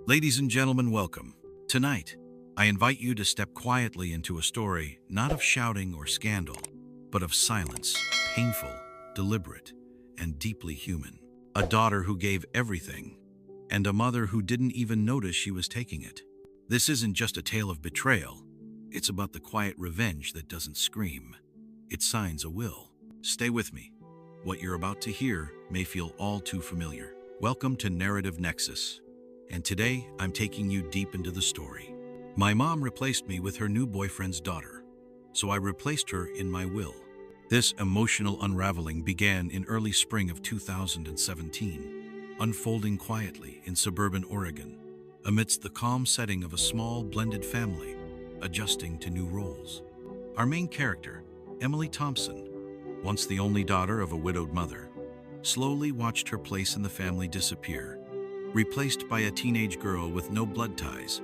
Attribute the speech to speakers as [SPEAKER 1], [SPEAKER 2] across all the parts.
[SPEAKER 1] Ladies and gentlemen, welcome. Tonight, I invite you to step quietly into a story not of shouting or scandal, but of silence, painful, deliberate, and deeply human. A daughter who gave everything, and a mother who didn't even notice she was taking it. This isn't just a tale of betrayal. It's about the quiet revenge that doesn't scream. It signs a will. Stay with me. What you're about to hear may feel all too familiar. Welcome to Narrative Nexus. And today, I'm taking you deep into the story. My mom replaced me with her new boyfriend's daughter, so I replaced her in my will. This emotional unraveling began in early spring of 2017, unfolding quietly in suburban Oregon, amidst the calm setting of a small, blended family, adjusting to new roles. Our main character, Emily Thompson, once the only daughter of a widowed mother, slowly watched her place in the family disappear, replaced by a teenage girl with no blood ties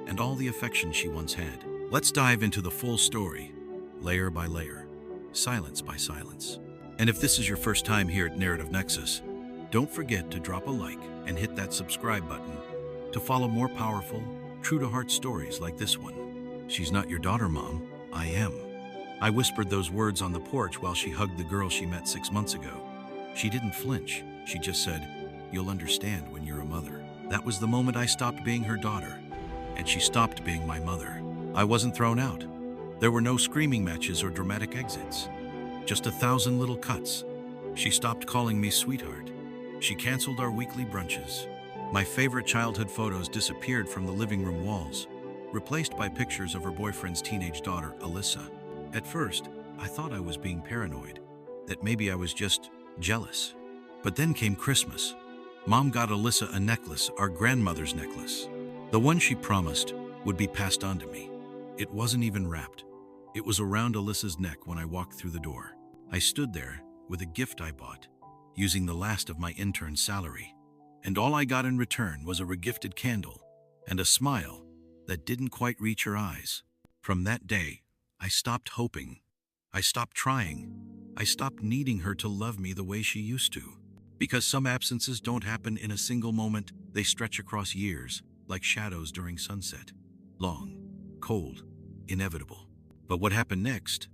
[SPEAKER 1] and all the affection she once had. Let's dive into the full story, layer by layer, silence by silence. And if this is your first time here at Narrative Nexus, don't forget to drop a like and hit that subscribe button to follow more powerful, true-to-heart stories like this one. She's not your daughter, Mom. I am. I whispered those words on the porch while she hugged the girl she met 6 months ago. She didn't flinch. She just said, "You'll understand when you're a mother." That was the moment I stopped being her daughter, and she stopped being my mother. I wasn't thrown out. There were no screaming matches or dramatic exits, just 1,000 little cuts. She stopped calling me sweetheart. She canceled our weekly brunches. My favorite childhood photos disappeared from the living room walls, replaced by pictures of her boyfriend's teenage daughter, Alyssa. At first, I thought I was being paranoid, that maybe I was just jealous. But then came Christmas. Mom got Alyssa a necklace, our grandmother's necklace. The one she promised would be passed on to me. It wasn't even wrapped. It was around Alyssa's neck when I walked through the door. I stood there with a gift I bought, using the last of my intern's salary. And all I got in return was a regifted candle and a smile that didn't quite reach her eyes. From that day, I stopped hoping. I stopped trying. I stopped needing her to love me the way she used to. Because some absences don't happen in a single moment, they stretch across years, like shadows during sunset. Long, cold, inevitable. But what happened next,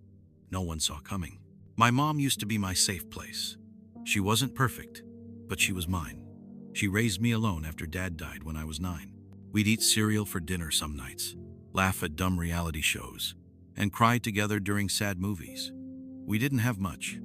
[SPEAKER 1] no one saw coming. My mom used to be my safe place. She wasn't perfect, but she was mine. She raised me alone after Dad died when I was 9. We'd eat cereal for dinner some nights, laugh at dumb reality shows, and cry together during sad movies. We didn't have much,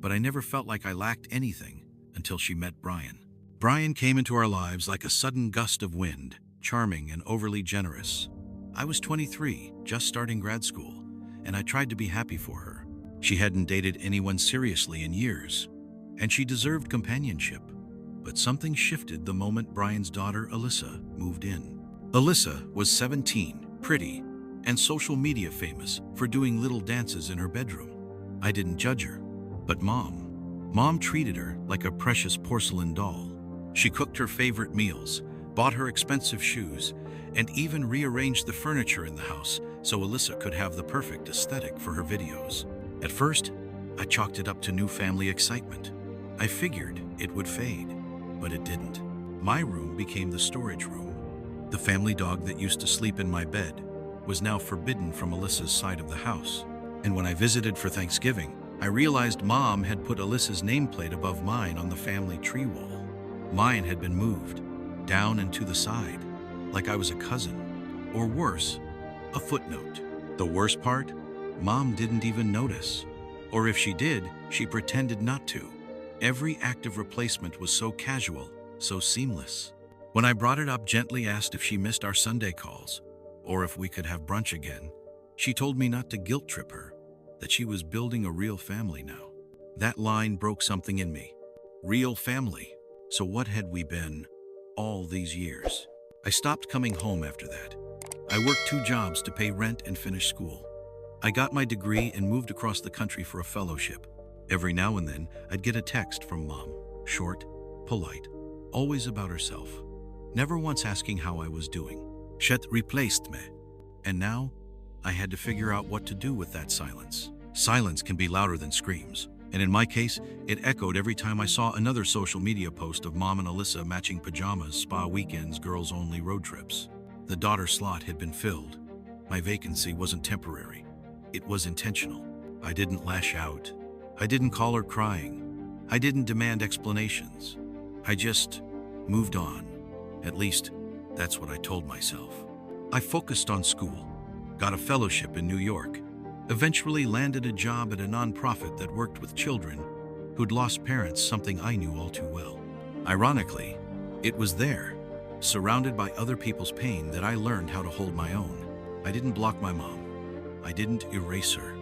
[SPEAKER 1] but I never felt like I lacked anything until she met Brian. Brian came into our lives like a sudden gust of wind, charming and overly generous. I was 23, just starting grad school, and I tried to be happy for her. She hadn't dated anyone seriously in years, and she deserved companionship. But something shifted the moment Brian's daughter, Alyssa, moved in. Alyssa was 17, pretty, and social media famous for doing little dances in her bedroom. I didn't judge her, but Mom treated her like a precious porcelain doll. She cooked her favorite meals, bought her expensive shoes, and even rearranged the furniture in the house so Alyssa could have the perfect aesthetic for her videos. At first, I chalked it up to new family excitement. I figured it would fade, but it didn't. My room became the storage room. The family dog that used to sleep in my bed was now forbidden from Alyssa's side of the house. And when I visited for Thanksgiving, I realized Mom had put Alyssa's nameplate above mine on the family tree wall. Mine had been moved, down and to the side, like I was a cousin, or worse, a footnote. The worst part? Mom didn't even notice. Or if she did, she pretended not to. Every act of replacement was so casual, so seamless. When I brought it up, gently asked if she missed our Sunday calls, or if we could have brunch again, she told me not to guilt trip her, that she was building a real family now. That line broke something in me. Real family. So what had we been all these years? I stopped coming home after that. I worked 2 jobs to pay rent and finish school. I got my degree and moved across the country for a fellowship. Every now and then, I'd get a text from Mom. Short, polite, always about herself. Never once asking how I was doing. She'd replaced me. And now, I had to figure out what to do with that silence. Silence can be louder than screams. And in my case, it echoed every time I saw another social media post of Mom and Alyssa matching pajamas, spa weekends, girls-only road trips. The daughter slot had been filled. My vacancy wasn't temporary. It was intentional. I didn't lash out. I didn't call her crying. I didn't demand explanations. I just moved on. At least, that's what I told myself. I focused on school, got a fellowship in New York, eventually landed a job at a nonprofit that worked with children who'd lost parents, something I knew all too well. Ironically, it was there, surrounded by other people's pain, that I learned how to hold my own. I didn't block my mom. I didn't erase her,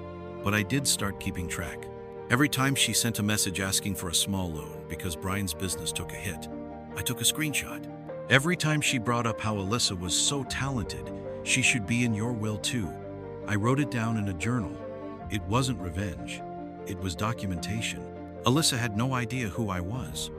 [SPEAKER 1] but I did start keeping track. Every time she sent a message asking for a small loan because Brian's business took a hit, I took a screenshot. Every time she brought up how Alyssa was so talented, she should be in your will too, I wrote it down in a journal. It wasn't revenge. It was documentation. Alyssa had no idea who I was.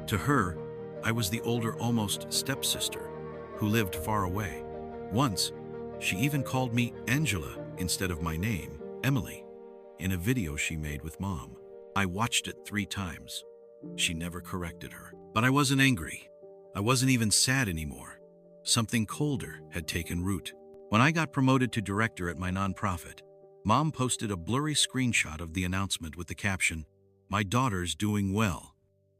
[SPEAKER 1] To her, I was the older, almost stepsister who lived far away. Once, she even called me Angela instead of my name, Emily, in a video she made with Mom. I watched it 3 times. She never corrected her. But I wasn't angry. I wasn't even sad anymore. Something colder had taken root. When I got promoted to director at my nonprofit, Mom posted a blurry screenshot of the announcement with the caption, "My daughter's doing well,"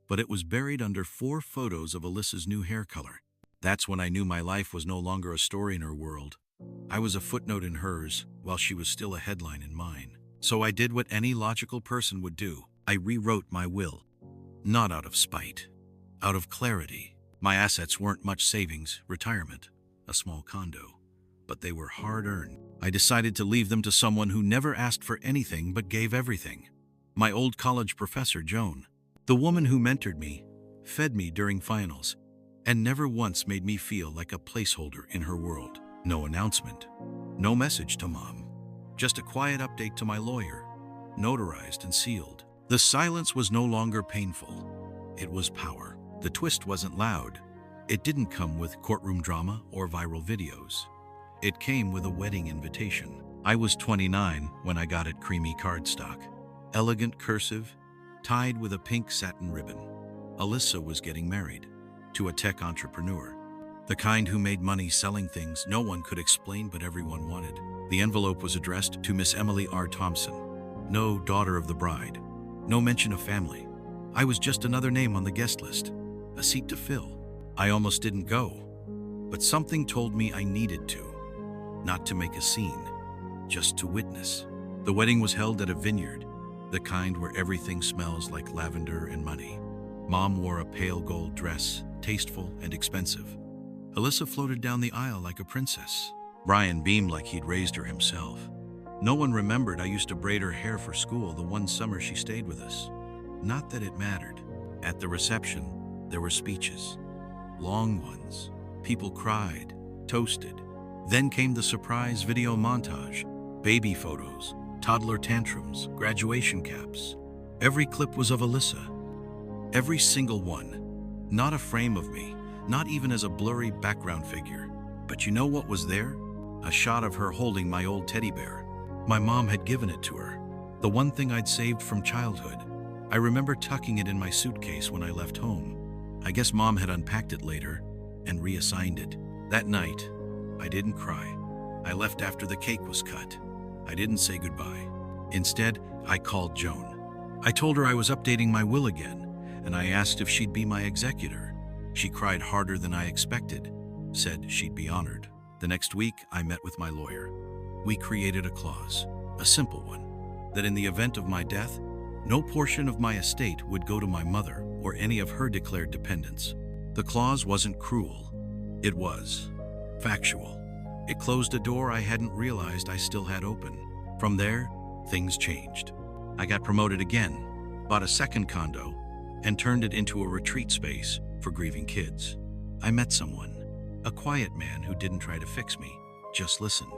[SPEAKER 1] but it was buried under 4 photos of Alyssa's new hair color. That's when I knew my life was no longer a story in her world. I was a footnote in hers, while she was still a headline in mine. So I did what any logical person would do. I rewrote my will. Not out of spite, out of clarity. My assets weren't much: savings, retirement, a small condo. But they were hard-earned. I decided to leave them to someone who never asked for anything but gave everything. My old college professor, Joan. The woman who mentored me, fed me during finals, and never once made me feel like a placeholder in her world. No announcement, no message to Mom, just a quiet update to my lawyer, notarized and sealed. The silence was no longer painful. It was power. The twist wasn't loud. It didn't come with courtroom drama or viral videos. It came with a wedding invitation. I was 29 when I got it: creamy cardstock, elegant cursive, tied with a pink satin ribbon. Alyssa was getting married to a tech entrepreneur, the kind who made money selling things no one could explain but everyone wanted. The envelope was addressed to Miss Emily R. Thompson. No daughter of the bride, no mention of family. I was just another name on the guest list, a seat to fill. I almost didn't go, but something told me I needed to. Not to make a scene, just to witness. The wedding was held at a vineyard, the kind where everything smells like lavender and money. Mom wore a pale gold dress, tasteful and expensive. Alyssa floated down the aisle like a princess. Brian beamed like he'd raised her himself. No one remembered I used to braid her hair for school the one summer she stayed with us. Not that it mattered. At the reception, there were speeches. Long ones. People cried, toasted. Then came the surprise video montage. Baby photos, toddler tantrums, graduation caps. Every clip was of Alyssa. Every single one. Not a frame of me, not even as a blurry background figure. But you know what was there? A shot of her holding my old teddy bear. My mom had given it to her. The one thing I'd saved from childhood. I remember tucking it in my suitcase when I left home. I guess Mom had unpacked it later and reassigned it. That night, I didn't cry. I left after the cake was cut. I didn't say goodbye. Instead, I called Joan. I told her I was updating my will again, and I asked if she'd be my executor. She cried harder than I expected, said she'd be honored. The next week, I met with my lawyer. We created a clause, a simple one, that in the event of my death, no portion of my estate would go to my mother or any of her declared dependents. The clause wasn't cruel. It was factual. It closed a door I hadn't realized I still had open. From there, things changed. I got promoted again, bought a second condo, and turned it into a retreat space for grieving kids. I met someone, a quiet man who didn't try to fix me, just listened.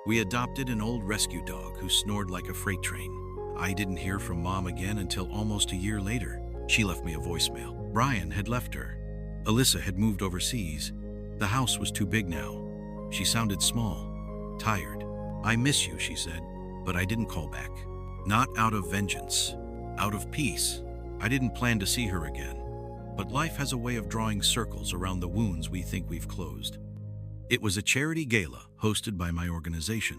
[SPEAKER 1] We adopted an old rescue dog who snored like a freight train. I didn't hear from Mom again until almost a year later. She left me a voicemail. Brian had left her. Alyssa had moved overseas. The house was too big now. She sounded small, tired. "I miss you," she said, but I didn't call back. Not out of vengeance, out of peace. I didn't plan to see her again, but life has a way of drawing circles around the wounds we think we've closed. It was a charity gala hosted by my organization.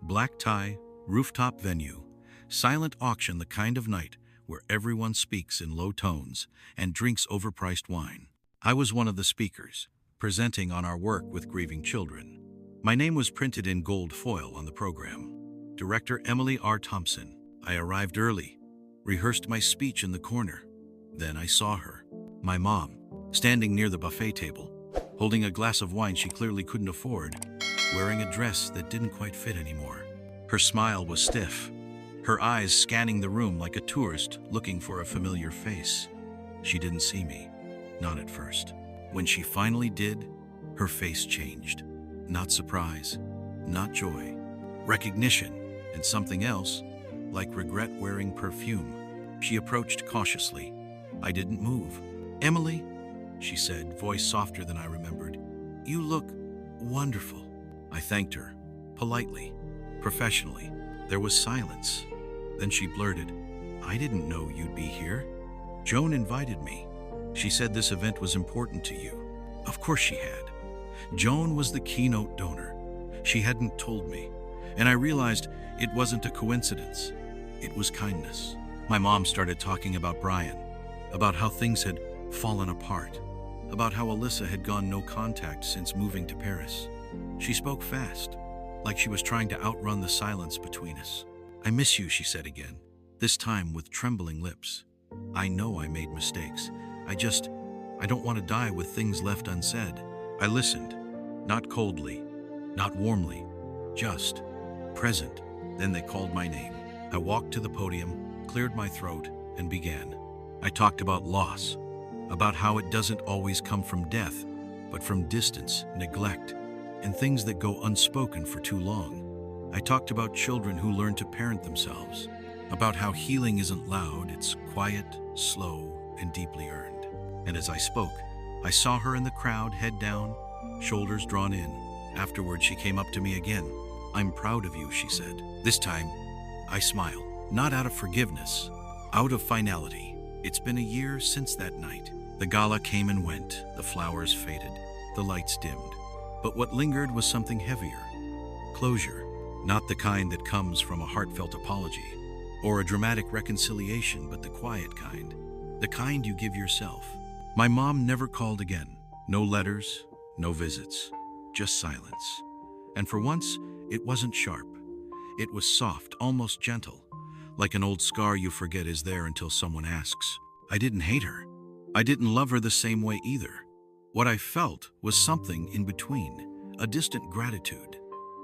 [SPEAKER 1] Black tie, rooftop venue, silent auction, the kind of night where everyone speaks in low tones and drinks overpriced wine. I was one of the speakers, presenting on our work with grieving children. My name was printed in gold foil on the program. Director Emily R. Thompson. I arrived early, rehearsed my speech in the corner. Then I saw her, my mom, standing near the buffet table, holding a glass of wine she clearly couldn't afford, wearing a dress that didn't quite fit anymore. Her smile was stiff, her eyes scanning the room like a tourist looking for a familiar face. She didn't see me, not at first. When she finally did, her face changed. Not surprise, not joy, recognition, and something else, like regret wearing perfume. She approached cautiously. I didn't move. "Emily," she said, voice softer than I remembered. "You look wonderful." I thanked her, politely, professionally. There was silence. Then she blurted, "I didn't know you'd be here. Joan invited me. She said this event was important to you." Of course she had. Joan was the keynote donor. She hadn't told me, and I realized it wasn't a coincidence. It was kindness. My mom started talking about Brian, about how things had fallen apart, about how Alyssa had gone no contact since moving to Paris. She spoke fast, like she was trying to outrun the silence between us. "I miss you," she said again, this time with trembling lips. "I know I made mistakes. I don't want to die with things left unsaid." I listened, not coldly, not warmly, just present. Then they called my name. I walked to the podium, cleared my throat, and began. I talked about loss, about how it doesn't always come from death, but from distance, neglect, and things that go unspoken for too long. I talked about children who learn to parent themselves, about how healing isn't loud, it's quiet, slow, and deeply earned. And as I spoke, I saw her in the crowd, head down, shoulders drawn in. Afterward, she came up to me again. "I'm proud of you," she said. This time, I smiled, not out of forgiveness, out of finality. It's been a year since that night. The gala came and went, the flowers faded, the lights dimmed. But what lingered was something heavier. Closure, not the kind that comes from a heartfelt apology or a dramatic reconciliation, but the quiet kind, the kind you give yourself. My mom never called again. No letters, no visits, just silence. And for once, it wasn't sharp. It was soft, almost gentle, like an old scar you forget is there until someone asks. I didn't hate her. I didn't love her the same way either. What I felt was something in between, a distant gratitude.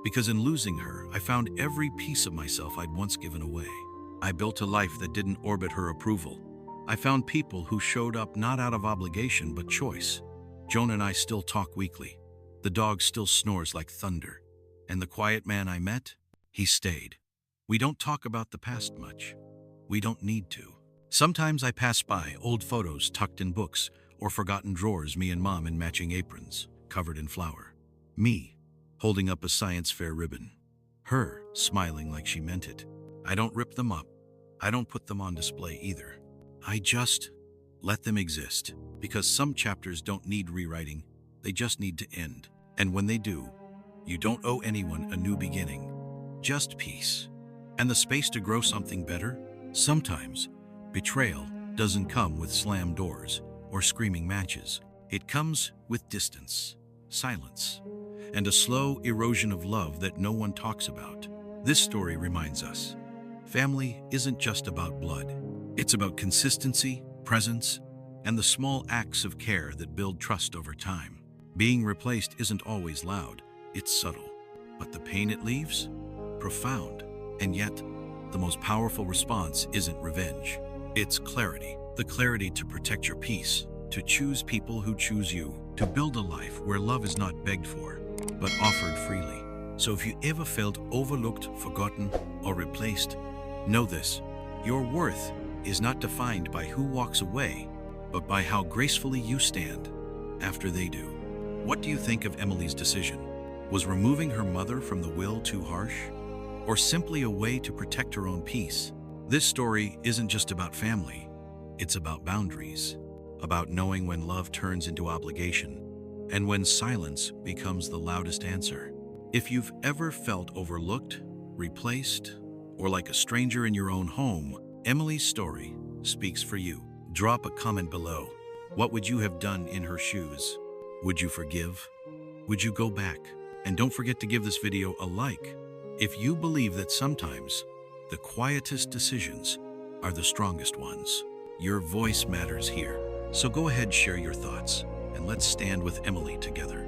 [SPEAKER 1] Because in losing her, I found every piece of myself I'd once given away. I built a life that didn't orbit her approval. I found people who showed up not out of obligation but choice. Joan and I still talk weekly. The dog still snores like thunder. And the quiet man I met, he stayed. We don't talk about the past much. We don't need to. Sometimes I pass by old photos tucked in books or forgotten drawers, me and Mom in matching aprons, covered in flour. Me, holding up a science fair ribbon. Her, smiling like she meant it. I don't rip them up. I don't put them on display either. I just let them exist, because some chapters don't need rewriting, they just need to end. And when they do, you don't owe anyone a new beginning, just peace. And the space to grow something better. Sometimes, betrayal doesn't come with slammed doors or screaming matches. It comes with distance, silence, and a slow erosion of love that no one talks about. This story reminds us, family isn't just about blood. It's about consistency, presence, and the small acts of care that build trust over time. Being replaced isn't always loud, it's subtle. But the pain it leaves? Profound. And yet, the most powerful response isn't revenge. It's clarity. The clarity to protect your peace, to choose people who choose you, to build a life where love is not begged for, but offered freely. So if you ever felt overlooked, forgotten, or replaced, know this: your worth is not defined by who walks away, but by how gracefully you stand after they do. What do you think of Emily's decision? Was removing her mother from the will too harsh? Or simply a way to protect her own peace? This story isn't just about family, it's about boundaries, about knowing when love turns into obligation, and when silence becomes the loudest answer. If you've ever felt overlooked, replaced, or like a stranger in your own home, Emily's story speaks for you. Drop a comment below. What would you have done in her shoes? Would you forgive? Would you go back? And don't forget to give this video a like if you believe that sometimes the quietest decisions are the strongest ones. Your voice matters here. So go ahead, share your thoughts, and let's stand with Emily together.